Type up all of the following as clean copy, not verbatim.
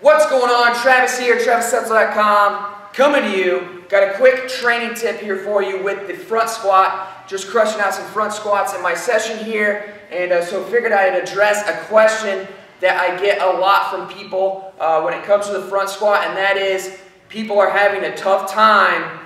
What's going on? Travis here, TravisSetzel.com, coming to you. Got a quick training tip here for you with the front squat. Just crushing out some front squats in my session here, and so figured I'd address a question that I get a lot from people when it comes to the front squat, and that is people are having a tough time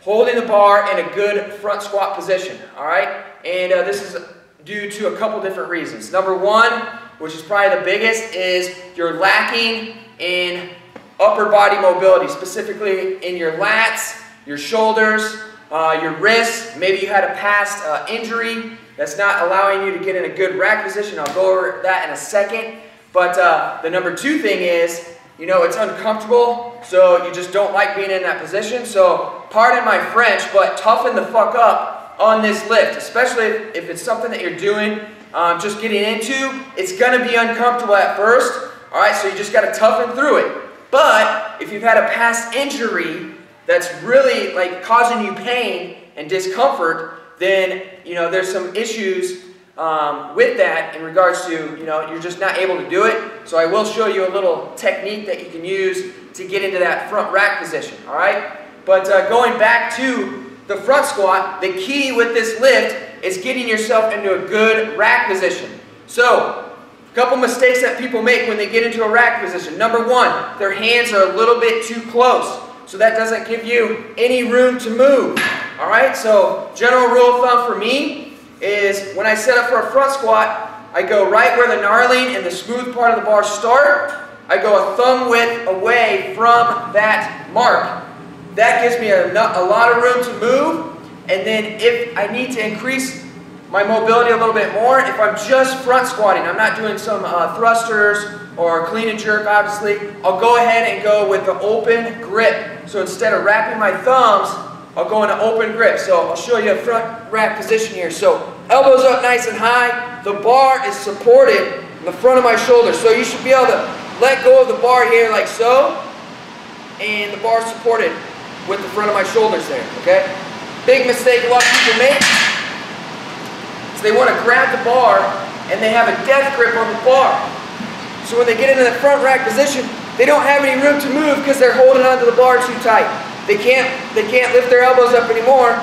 holding the bar in a good front squat position, all right? And this is due to a couple different reasons. Number one, which is probably the biggest, is you're lacking in upper body mobility, specifically in your lats, your shoulders, your wrists. Maybe you had a past injury that's not allowing you to get in a good rack position. I'll go over that in a second. But the number two thing is, you know, it's uncomfortable, so you just don't like being in that position. So pardon my French, but toughen the fuck up on this lift, especially if it's something that you're doing, just getting into. It's gonna be uncomfortable at first, all right, so you just gotta toughen through it. But if you've had a past injury that's really like causing you pain and discomfort, then, you know, there's some issues with that in regards to, you know, you're just not able to do it. So I will show you a little technique that you can use to get into that front rack position, all right? But going back to the front squat, the key with this lift is getting yourself into a good rack position. So, a couple mistakes that people make when they get into a rack position. Number one, their hands are a little bit too close. So that doesn't give you any room to move. All right, so general rule of thumb for me is when I set up for a front squat, I go right where the gnarling and the smooth part of the bar start. I go a thumb width away from that mark. That gives me a lot of room to move. And then if I need to increase my mobility a little bit more, if I'm just front squatting, I'm not doing some thrusters or clean and jerk, obviously, I'll go ahead and go with the open grip. So instead of wrapping my thumbs, I'll go in an open grip. So I'll show you a front rack position here. So elbows up nice and high. The bar is supported in the front of my shoulders. So you should be able to let go of the bar here like so. And the bar is supported with the front of my shoulders there, okay? Big mistake a lot of people make is they want to grab the bar and they have a death grip on the bar. So when they get into the front rack position, they don't have any room to move because they're holding onto the bar too tight. They can't lift their elbows up anymore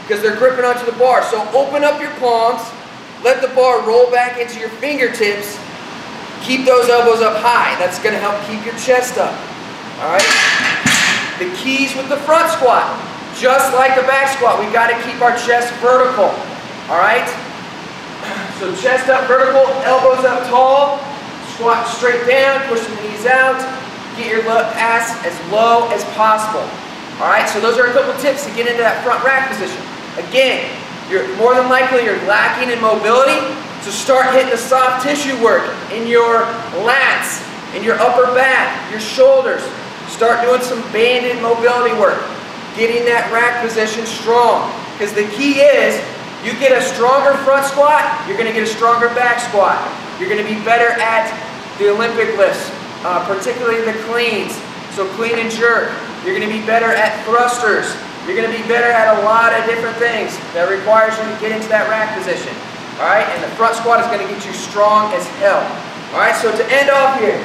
because they're gripping onto the bar. So open up your palms, let the bar roll back into your fingertips, keep those elbows up high. That's going to help keep your chest up, all right? The keys with the front squat, just like the back squat, we got to keep our chest vertical, all right? So chest up vertical, elbows up tall, squat straight down, push the knees out, get your ass as low as possible, all right? So those are a couple tips to get into that front rack position. Again, you're more than likely you're lacking in mobility, so start hitting the soft tissue work in your lats, in your upper back, your shoulders. Start doing some banded mobility work, getting that rack position strong. Because the key is, you get a stronger front squat, you're going to get a stronger back squat. You're going to be better at the Olympic lifts, particularly the cleans. So clean and jerk. You're going to be better at thrusters. You're going to be better at a lot of different things that requires you to get into that rack position. All right, and the front squat is going to get you strong as hell. All right, so to end off here,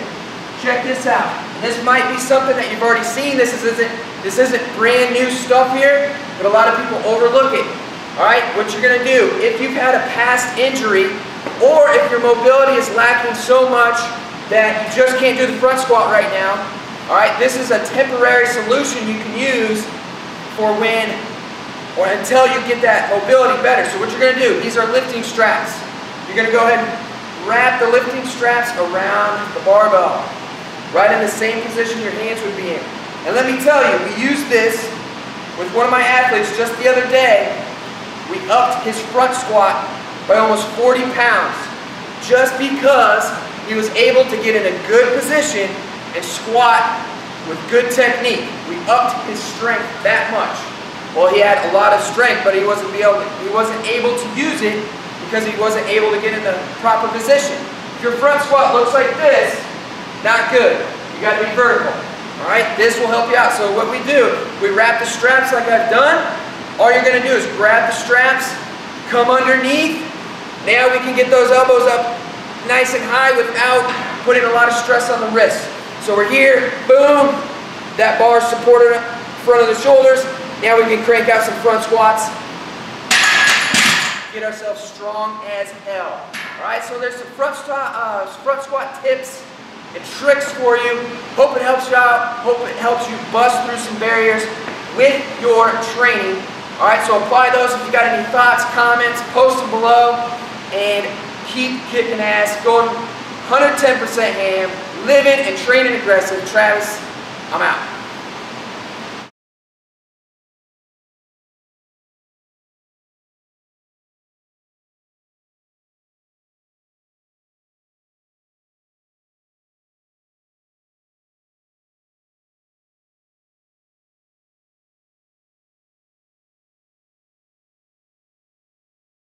check this out. This might be something that you've already seen. This isn't brand new stuff here, but a lot of people overlook it. All right, what you're going to do, if you've had a past injury, or if your mobility is lacking so much that you just can't do the front squat right now, all right, this is a temporary solution you can use for when or until you get that mobility better. So what you're going to do, these are lifting straps. You're going to go ahead and wrap the lifting straps around the barbell, right in the same position your hands would be in. And let me tell you, we used this with one of my athletes just the other day. We upped his front squat by almost 40 pounds just because he was able to get in a good position and squat with good technique. We upped his strength that much. Well, he had a lot of strength, but he wasn't able to use it because he wasn't able to get in the proper position. If your front squat looks like this, not good. You got to be vertical. All right, this will help you out. So what we do, we wrap the straps like I've done. All you're going to do is grab the straps, come underneath. Now we can get those elbows up nice and high without putting a lot of stress on the wrist. So we're here, boom, that bar's supported in front of the shoulders. Now we can crank out some front squats. Get ourselves strong as hell. All right, so there's some front squat tips and tricks for you. Hope it helps you out. Hope it helps you bust through some barriers with your training. All right, so apply those. If you got any thoughts, comments, post them below, and keep kicking ass. Going 110% ham, living and training aggressive. Travis, I'm out.